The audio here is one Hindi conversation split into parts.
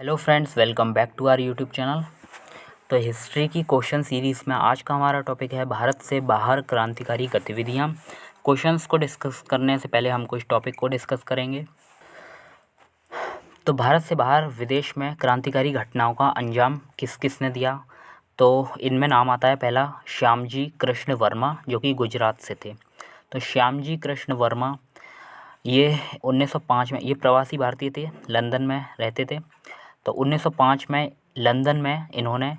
Hello friends, welcome back to our YouTube channel. तो हिस्ट्री की क्वेश्चन सीरीज़ में आज का हमारा टॉपिक है भारत से बाहर क्रांतिकारी गतिविधियाँ। क्वेश्चंस को डिस्कस करने से पहले हम कुछ टॉपिक को डिस्कस करेंगे। तो भारत से बाहर विदेश में क्रांतिकारी घटनाओं का अंजाम किस किस ने दिया, तो इनमें नाम आता है पहला श्यामजी कृष्ण वर्मा, जो कि गुजरात से थे। तो श्यामजी कृष्ण वर्मा ये 1905 में, ये प्रवासी भारतीय थे, लंदन में रहते थे। तो 1905 में लंदन में इन्होंने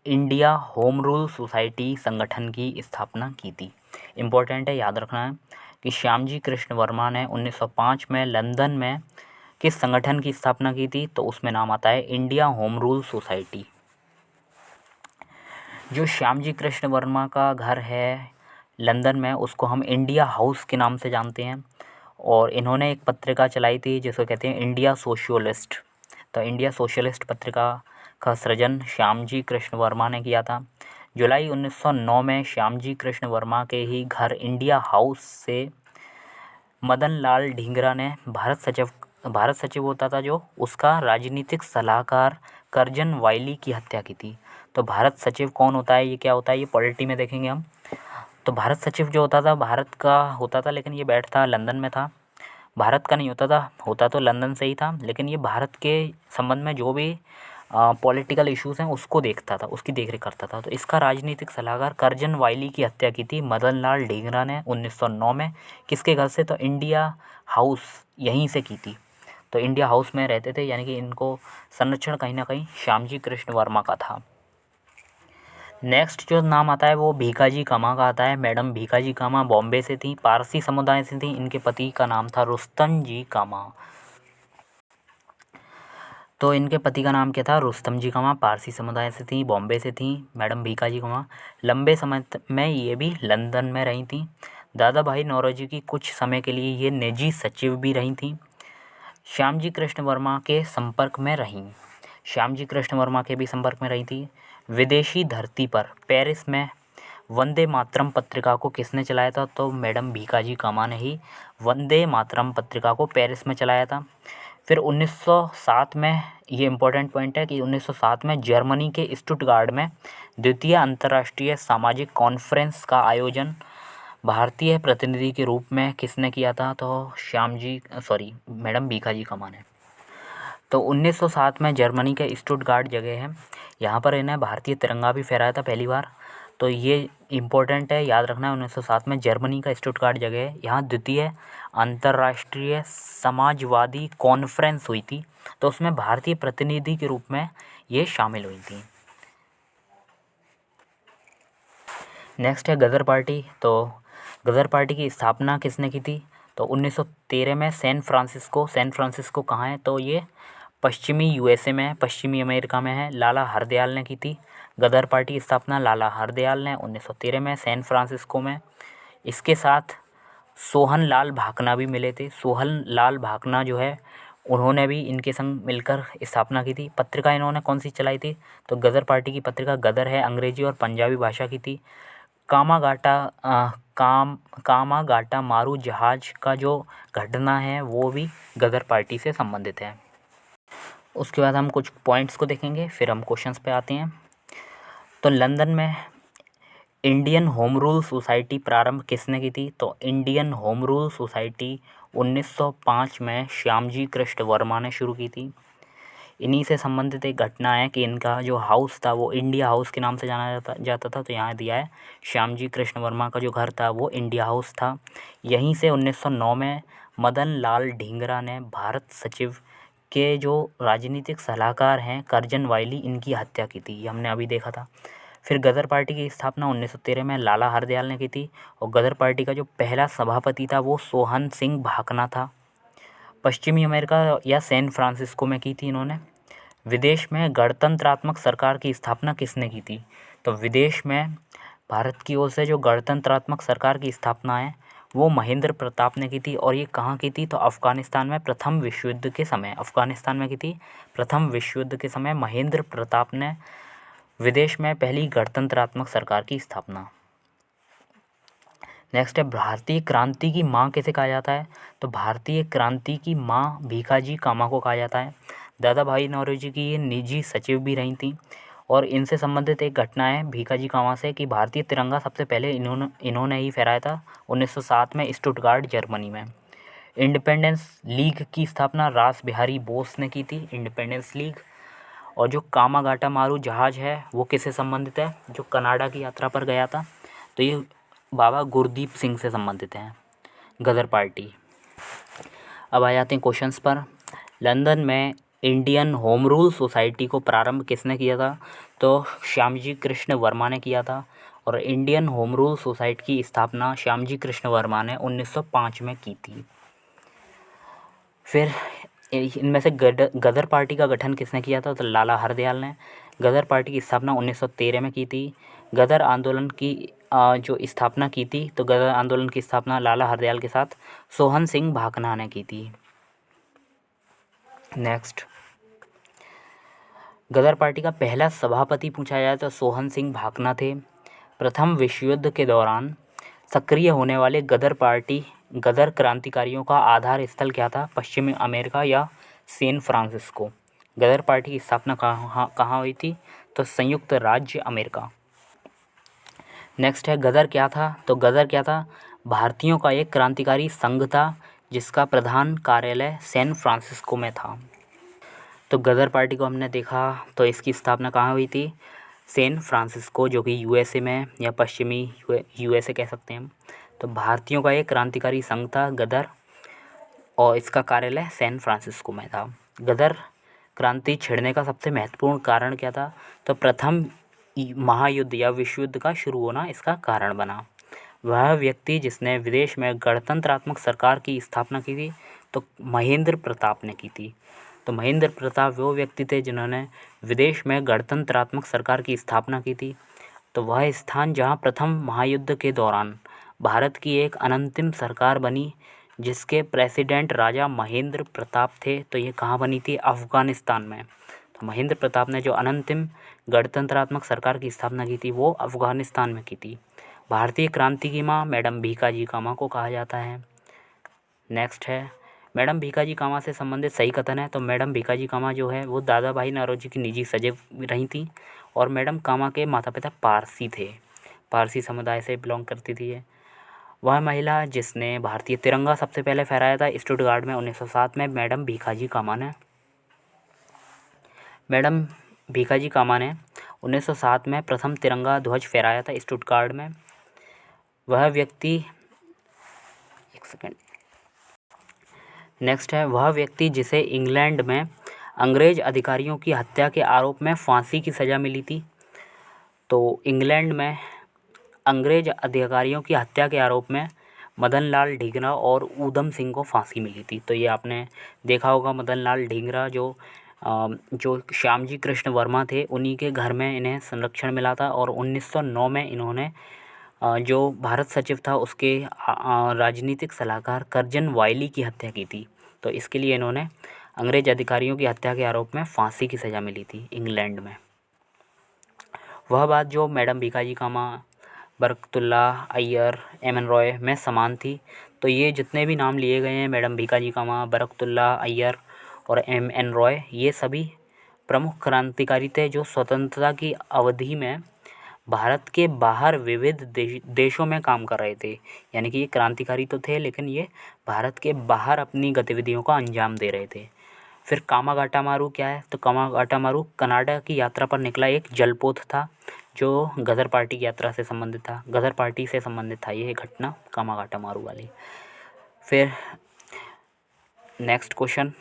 इंडिया होम रूल सोसाइटी संगठन की स्थापना की थी। इम्पोर्टेंट है, याद रखना है कि श्यामजी कृष्ण वर्मा ने 1905 में लंदन में किस संगठन की स्थापना की थी, तो उसमें नाम आता है इंडिया होम रूल सोसाइटी। जो श्यामजी कृष्ण वर्मा का घर है लंदन में, उसको हम इंडिया हाउस के नाम से जानते हैं। और इन्होंने एक पत्रिका चलाई थी जिसको कहते हैं इंडिया सोशलिस्ट। तो इंडिया सोशलिस्ट पत्रिका का सृजन श्यामजी कृष्ण वर्मा ने किया था। जुलाई 1909 में श्यामजी कृष्ण वर्मा के ही घर इंडिया हाउस से मदन लाल ढींगरा ने भारत सचिव होता था जो, उसका राजनीतिक सलाहकार करजन वायली की हत्या की थी। तो भारत सचिव कौन होता है, ये क्या होता है, ये पॉलिटी में देखेंगे हम। तो भारत सचिव जो होता था भारत का होता था, लेकिन ये बैठता लंदन में था। भारत का नहीं होता था, होता तो लंदन से ही था, लेकिन ये भारत के संबंध में जो भी पॉलिटिकल इश्यूज़ हैं उसको देखता था, उसकी देखरेख करता था। तो इसका राजनीतिक सलाहकार करजन वायली की हत्या की थी मदन लाल ढींगरा ने 1909 में। किसके घर से, तो इंडिया हाउस यहीं से की थी। तो इंडिया हाउस में रहते थे, यानी कि इनको संरक्षण कहीं ना कहीं श्यामजी कृष्ण वर्मा का था। नेक्स्ट जो नाम आता है वो भीकाजी कामा का आता है। मैडम भीकाजी कामा बॉम्बे से थी, पारसी समुदाय से थी। इनके पति का नाम था रुस्तम जी कामा। तो इनके पति का नाम क्या था, रुस्तम जी कामा, पारसी समुदाय से थी, बॉम्बे से थी मैडम भीकाजी कामा। लंबे समय में ये भी लंदन में रही थी। दादा भाई नौरोजी की कुछ समय के लिए ये निजी सचिव भी रही थी। श्यामजी कृष्ण वर्मा के संपर्क में रहीं। श्यामजी कृष्ण वर्मा के भी संपर्क में रही थी। विदेशी धरती पर पेरिस में वंदे मातरम पत्रिका को किसने चलाया था, तो मैडम भीकाजी कामा ने ही वंदे मातरम पत्रिका को पेरिस में चलाया था। फिर 1907 में, ये इम्पोर्टेंट पॉइंट है कि 1907 में जर्मनी के स्टुटगार्ड में द्वितीय अंतर्राष्ट्रीय सामाजिक कॉन्फ्रेंस का आयोजन भारतीय प्रतिनिधि के रूप में किसने किया था, तो मैडम भीकाजी कामा ने। तो 1907 में जर्मनी के स्टुटगार्ड जगह है, यहाँ पर इन्हें भारतीय तिरंगा भी फहराया था पहली बार। तो ये इम्पोर्टेंट है, याद रखना है। 1907 में जर्मनी का स्टुटगार्ड जगह है, यहाँ द्वितीय अंतर्राष्ट्रीय समाजवादी कॉन्फ्रेंस हुई थी। तो उसमें भारतीय प्रतिनिधि के रूप में ये शामिल हुई थी। नेक्स्ट है गदर पार्टी। तो गदर पार्टी की स्थापना किसने की थी, तो 1913 में सैन फ्रांसिस्को कहाँ है, तो ये पश्चिमी यूएसए में, पश्चिमी अमेरिका में है। लाला हरदयाल ने की थी गदर पार्टी की स्थापना, लाला हरदयाल ने 1913 में सैन फ्रांसिस्को में। इसके साथ सोहन लाल भाकना भी मिले थे। सोहन लाल भाकना जो है, उन्होंने भी इनके संग मिलकर स्थापना की थी। पत्रिका इन्होंने कौन सी चलाई थी, तो गदर पार्टी की पत्रिका गदर है, अंग्रेजी और पंजाबी भाषा की थी। कामागाटा मारू जहाज का जो घटना है वो भी गदर पार्टी से संबंधित है। उसके बाद हम कुछ पॉइंट्स को देखेंगे, फिर हम क्वेश्चंस पे आते हैं। तो लंदन में इंडियन होम रूल सोसाइटी प्रारंभ किसने की थी, तो इंडियन होम रूल सोसाइटी 1905 में श्यामजी कृष्ण वर्मा ने शुरू की थी। इन्हीं से संबंधित एक घटना है कि इनका जो हाउस था वो इंडिया हाउस के नाम से जाना जाता था। तो यहाँ दिया है श्यामजी कृष्ण वर्मा का जो घर था वो इंडिया हाउस था। यहीं से 1909 में मदन लाल ढींगरा ने भारत सचिव के जो राजनीतिक सलाहकार हैं करजन वायली, इनकी हत्या की थी, ये हमने अभी देखा था। फिर गदर पार्टी की स्थापना 1913 में लाला हरदयाल ने की थी, और गदर पार्टी का जो पहला सभापति था वो सोहन सिंह भाकना था। पश्चिमी अमेरिका या सैन फ्रांसिस्को में की थी इन्होंने। विदेश में गणतंत्रात्मक सरकार की स्थापना किसने की थी, तो विदेश में भारत की ओर से जो गणतंत्रात्मक सरकार की स्थापना है वो महेंद्र प्रताप ने की थी। और ये कहाँ की थी, तो अफ़गानिस्तान में प्रथम विश्व युद्ध के समय, अफ़गानिस्तान में की थी। प्रथम विश्व युद्ध के समय महेंद्र प्रताप ने विदेश में पहली गणतंत्रात्मक सरकार की स्थापना। नेक्स्ट है भारतीय क्रांति की माँ किसे कहा जाता है, तो भारतीय क्रांति की माँ भीकाजी कामा को कहा जाता है। दादा भाई नौरोजी की ये निजी सचिव भी रही थी। और इनसे संबंधित एक घटना है भीकाजी कामा से कि भारतीय तिरंगा सबसे पहले इन्होंने ही फहराया था 1907 में स्टुटगार्ट जर्मनी में। इंडिपेंडेंस लीग की स्थापना रास बिहारी बोस ने की थी, इंडिपेंडेंस लीग। और जो कामागाटा मारू जहाज़ है वो किससे संबंधित है, जो कनाडा की यात्रा पर गया था, तो ये बाबा गुरदीप सिंह से संबंधित है, गदर पार्टी। अब आ जाते हैं क्वेश्चंस पर। लंदन में इंडियन होम रूल सोसाइटी को प्रारंभ किसने किया था, तो श्यामजी कृष्ण वर्मा ने किया था। और इंडियन होम रूल सोसाइटी की स्थापना श्यामजी कृष्ण वर्मा ने 1905 में की थी। फिर इनमें से गदर पार्टी का गठन किसने किया था, तो लाला हरदयाल ने। गदर पार्टी की स्थापना 1913 में की थी। गदर आंदोलन की जो स्थापना की थी, तो गदर आंदोलन की स्थापना लाला हरदयाल के साथ सोहन सिंह भाकना ने की थी। नेक्स्ट, गदर पार्टी का पहला सभापति पूछा जाए तो सोहन सिंह भाकना थे। प्रथम विश्व युद्ध के दौरान सक्रिय होने वाले गदर क्रांतिकारियों का आधार स्थल क्या था, पश्चिमी अमेरिका या सैन फ्रांसिस्को। गदर पार्टी की स्थापना कहाँ हुई थी, तो संयुक्त राज्य अमेरिका। नेक्स्ट है गदर क्या था, तो गदर क्या था, भारतीयों का एक क्रांतिकारी संघ था जिसका प्रधान कार्यालय सैन फ्रांसिस्को में था। तो गदर पार्टी को हमने देखा, तो इसकी स्थापना कहाँ हुई थी, सैन फ्रांसिस्को, जो कि यूएसए में, या पश्चिमी यूएसए कह सकते हैं हम। तो भारतीयों का एक क्रांतिकारी संघ था गदर, और इसका कार्यालय सैन फ्रांसिस्को में था। गदर क्रांति छिड़ने का सबसे महत्वपूर्ण कारण क्या था, तो प्रथम महायुद्ध या विश्व युद्ध का शुरू होना इसका कारण बना। वह व्यक्ति जिसने विदेश में गणतंत्रात्मक सरकार की स्थापना की थी, तो महेंद्र प्रताप ने की थी। तो महेंद्र प्रताप वो व्यक्ति थे जिन्होंने विदेश में गणतंत्रात्मक सरकार की स्थापना की थी। तो वह स्थान जहाँ प्रथम महायुद्ध के दौरान भारत की एक अनंतिम सरकार बनी जिसके प्रेसिडेंट राजा महेंद्र प्रताप थे, तो ये कहाँ बनी थी, अफ़गानिस्तान में। तो महेंद्र प्रताप ने जो अनंतिम गणतंत्रात्मक सरकार की स्थापना की थी वो अफ़गानिस्तान में की थी। भारतीय क्रांति की माँ मैडम भीकाजी कामा को कहा जाता है। नेक्स्ट है मैडम भीकाजी कामा से संबंधित सही कथन है, तो मैडम भीकाजी कामा जो है वो दादा भाई नौरोजी की निजी सचिव रही थी। और मैडम कामा के माता पिता पारसी थे, पारसी समुदाय से बिलोंग करती थी ये। वह महिला जिसने भारतीय तिरंगा सबसे पहले फहराया था स्टुटगार्ट में 1907 में, मैडम भीकाजी कामा ने। मैडम भीकाजी कामा ने 1907 में प्रथम तिरंगा ध्वज फहराया था स्टुटगार्ट में। वह व्यक्ति, एक सेकेंड, नेक्स्ट है वह व्यक्ति जिसे इंग्लैंड में अंग्रेज अधिकारियों की हत्या के आरोप में फांसी की सज़ा मिली थी। तो इंग्लैंड में अंग्रेज अधिकारियों की हत्या के आरोप में मदन लाल ढींगरा और ऊधम सिंह को फांसी मिली थी। तो ये आपने देखा होगा, मदन लाल ढींगरा जो श्यामजी कृष्ण वर्मा थे उन्हीं के घर में इन्हें संरक्षण मिला था। और 1909 में इन्होंने जो भारत सचिव था उसके राजनीतिक सलाहकार कर्जन वायली की हत्या की थी। तो इसके लिए इन्होंने अंग्रेज अधिकारियों की हत्या के आरोप में फांसी की सज़ा मिली थी इंग्लैंड में। वह बात जो मैडम भीकाजी कामा, बरकतुल्लाह अय्यर, एम.एन. रॉय में समान थी। तो ये जितने भी नाम लिए गए हैं, मैडम भीकाजी कामा, बरकतुल्लाह अय्यर और एम.एन. रॉय, ये सभी प्रमुख क्रांतिकारी थे जो स्वतंत्रता की अवधि में भारत के बाहर विविध देशों में काम कर रहे थे। यानी कि ये क्रांतिकारी तो थे लेकिन ये भारत के बाहर अपनी गतिविधियों का अंजाम दे रहे थे। फिर कामागाटा मारू क्या है, तो कामागाटा मारू कनाडा की यात्रा पर निकला एक जलपोत था जो गदर पार्टी की यात्रा से संबंधित था, गदर पार्टी से संबंधित था ये घटना कामागाटा मारू वाली। फिर नेक्स्ट क्वेश्चन,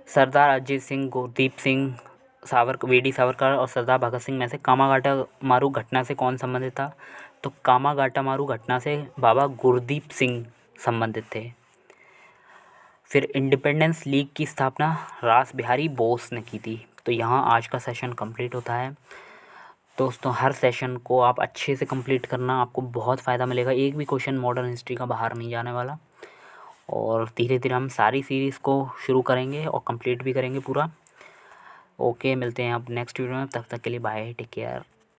सरदार अजित सिंह, गुरदीप सिंह, वीडी सावरकर और सरदार भगत सिंह में से कामागाटा मारू घटना से कौन संबंधित था, तो कामागाटा मारू घटना से बाबा गुरदीप सिंह संबंधित थे। फिर इंडिपेंडेंस लीग की स्थापना रास बिहारी बोस ने की थी। तो यहाँ आज का सेशन कंप्लीट होता है। दोस्तों हर सेशन को आप अच्छे से कंप्लीट करना, आपको बहुत फ़ायदा मिलेगा। एक भी क्वेश्चन मॉडर्न हिस्ट्री का बाहर नहीं जाने वाला। और धीरे धीरे हम सारी सीरीज़ को शुरू करेंगे और कंप्लीट भी करेंगे पूरा। ओके, मिलते हैं अब नेक्स्ट वीडियो में, तब तक के लिए बाय, टेक केयर।